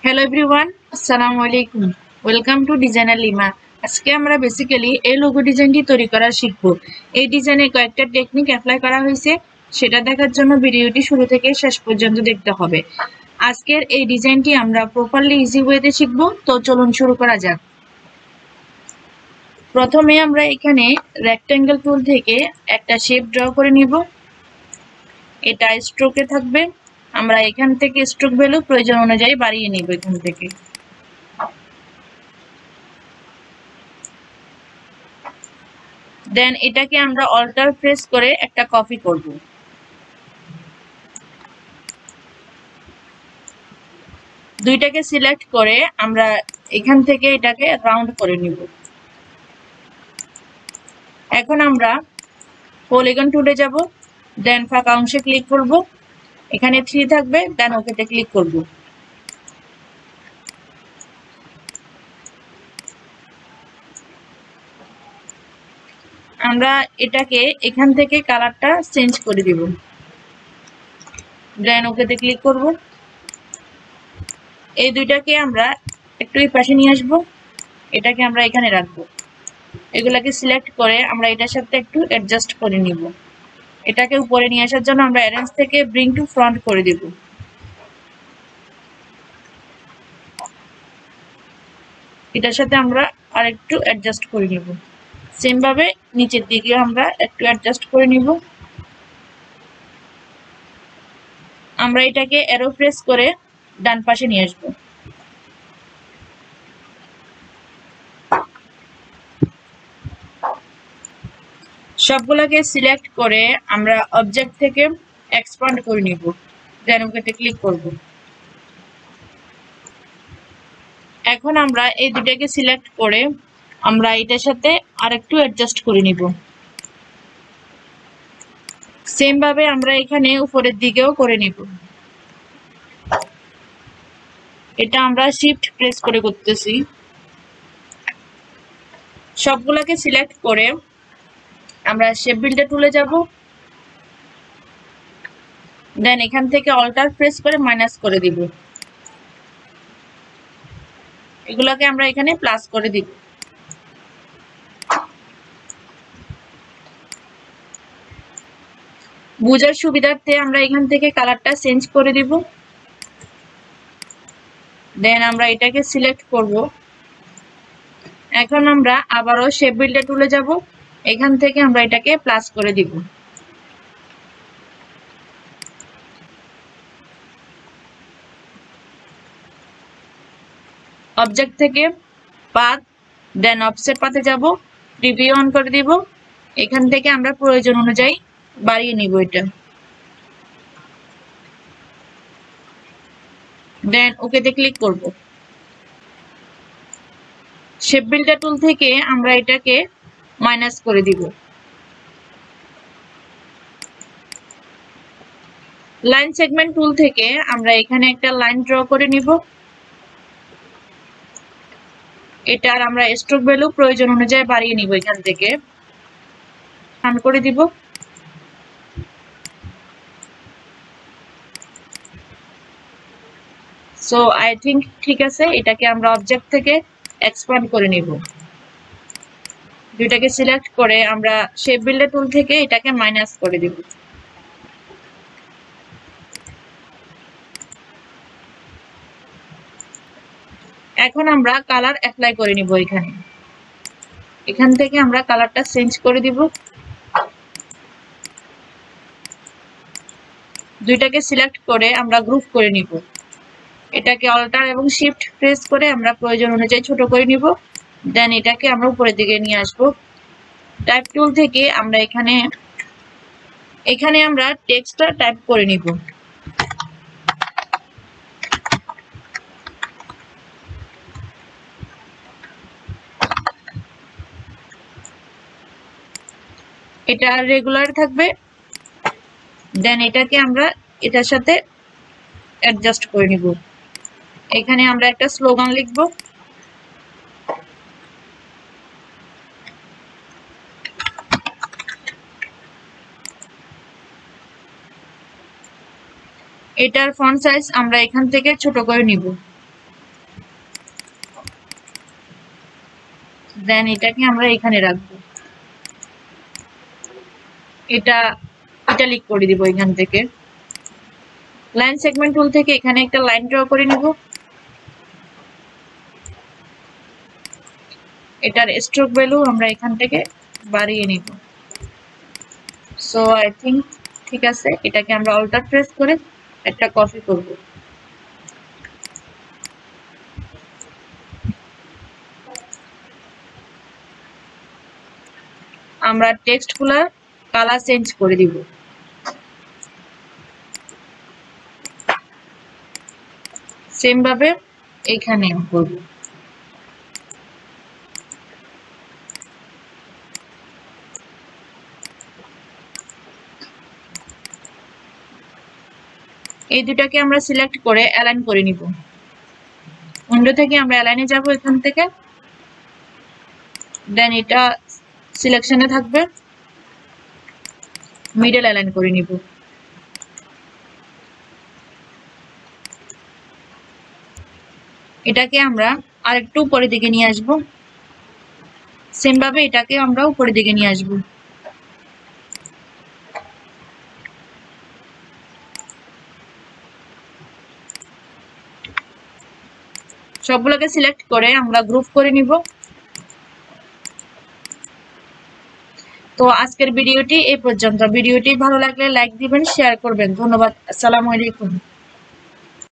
Hello everyone, Assalamu alaikum. Welcome to Designer Lima. আজকে আমরা basically এই লোগো ডিজাইনটি তৈরি করা শিখব। এই ডিজাইনে কয়েকটা টেকনিক অ্যাপ্লাই করা হয়েছে, সেটা দেখার জন্য ভিডিওটি শুরু থেকে শেষ পর্যন্ত দেখতে হবে। আজকের এই ডিজাইনটি আমরা প্রপারলি ইজি ওয়েতে শিখব, তো চলুন শুরু করা যাক। প্রথমে আমরা এখানে রেক্ট্যাঙ্গেল টুল থেকে একটা শেপ ড্র করে নিব। এটা স্ট্রোকে থাকবে। আমরা এখান থেকে স্ট্রোক ভ্যালু প্রয়োজন অনুযায়ী বাড়িয়ে নিব এখান থেকে। দেন এটাকে আমরা অল্টার প্রেস করে একটা কপি করব। দুইটাকে সিলেক্ট করে আমরা এখান থেকে এটাকে রাউন্ড করে নিব। এখন আমরা পলিগন টুলে যাব, দেন ফাঁকা অংশে ক্লিক করব। এখানে 3 থাকবে, দেন ওকেতে ক্লিক করব। আমরা এটাকে এখান থেকে কালারটা চেঞ্জ করে দিব, দেন ওকেতে ক্লিক করব। এই দুইটাকে আমরা একটু এই পাশে নিয়ে আসবো, এটাকে আমরা এখানে রাখবো। এগুলাকে সিলেক্ট করে আমরা এটার সাথে একটু অ্যাডজাস্ট করে নিব। এটাকে উপরে নিয়ে আসার জন্য আমরা অ্যারেঞ্জ থেকে ব্রিং টু ফ্রন্ট করে দিব। এটার সাথে আমরা আরেকটু অ্যাডজাস্ট করে নিব। সেম ভাবে নিচের দিকে আমরা একটু অ্যাডজাস্ট করে নিব। আমরা এটাকে অ্যারো প্রেস করে ডান পাশে নিয়ে আসব। সবগুলোকে সিলেক্ট করে আমরা অবজেক্ট থেকে এক্সপান্ড করে নিব, দেন ওকেতে ক্লিক করব। এখন আমরা এই দুটাকে সিলেক্ট করে আমরা এটার সাথে আরেকটু অ্যাডজাস্ট করে নিব। সেম ভাবে আমরা এখানে উপরের দিকেও করে নিব। এটা আমরা শিফট প্রেস করে করতেছি। সবগুলোকে সিলেক্ট করে আমরা শেপ বিল্ডার টুলে যাব, দেন এখান থেকে অল্টার প্রেস করে মাইনাস করে দিব। এগুলোকে আমরা এখানে প্লাস করে দিব। বুঝার সুবিধার্থে আমরা এখান থেকে কালারটা চেঞ্জ করে দিব। দেন আমরা এটাকে সিলেক্ট করব। এখন আমরা আবারও শেপ বিল্ডার টুলে যাব, এখান থেকে আমরা এটাকে প্লাস করে দিব। অবজেক্ট থেকে পাথ, দেন অফসেট পাথে যাব, প্রিভিউ অন করে দিব। এখান থেকে আমরা প্রয়োজন অনুযায়ী বাড়িয়ে নিব এটা, দেন ওকেতে ক্লিক করব। শেপ বিল্ডার টুল থেকে আমরা এটাকে মাইনাস করে দিব। লাইন সেগমেন্ট টুল থেকে আমরা এখানে একটা লাইন ড্র করে নিব। এটার আমরা স্ট্রোক ভ্যালু প্রয়োজন অনুযায়ী বাড়িয়ে নিব, এখান থেকে অন করে দিব। সো আই থিংক ঠিক আছে। এটাকে আমরা অবজেক্ট থেকে এক্সপ্যান্ড করে নিব। দুইটাকে সিলেক্ট করে আমরা শেপ বিল্ডার টুল থেকে এটাকে মাইনাস করে দিব। এখন আমরা কালার অ্যাপ্লাই করে নিব। এখান থেকে আমরা কালারটা চেঞ্জ করে দিব। দুইটাকে সিলেক্ট করে আমরা গ্রুপ করে নিব। এটাকে অল্টার এবং শিফট প্রেস করে আমরা প্রয়োজন অনুযায়ী ছোট করে নিব। দেন এটাকে আমরা উপরের দিকে নিয়ে আসব। টাইপ টুল থেকে আমরা এখানে আমরা টেক্সটটা টাইপ করে নিব। এটা রেগুলার থাকবে। দেন এটাকে আমরা এটার সাথে অ্যাডজাস্ট করে নিব। এখানে আমরা একটা স্লোগান লিখব। এটার ফন্ট সাইজ আমরা এখান থেকে ছোট করে নিব। দেন এটাকে আমরা এখানে রাখবো, এটা ইটালিক করে দিব। এখান থেকে লাইন সেগমেন্ট টুল থেকে এখানে একটা লাইন ড্র করে নিব। এটার স্ট্রোক ভ্যালু আমরা এখান থেকে বাড়িয়ে নিব। সো আই থিঙ্ক ঠিক আছে। এটাকে আমরা অল্টার প্রেস করে একটা কপি করব। আমরা টেক্সটগুলোর কালার চেঞ্জ করে দিব। সেম ভাবে এখানে করব। এই দুটাকে আমরা সিলেক্ট করে অ্যালাইন করে নিব। উইন্ডো থেকে আমরা অ্যালাইনে যাব এখান থেকে, দেন এটা সিলেকশনে থাকবে, মিডল অ্যালাইন করে নিব। এটাকে আমরা আরেকটু উপরের দিকে নিয়ে আসব। সেম ভাবে এটাকে আমরা উপরের দিকে নিয়ে আসব। সবগুলোকে সিলেক্ট করে আমরা গ্রুপ করে নিব। তো আজকের ভিডিওটি এই পর্যন্ত। ভিডিওটি ভালো লাগলে লাইক দিবেন, শেয়ার করবেন। ধন্যবাদ। আসসালামু আলাইকুম।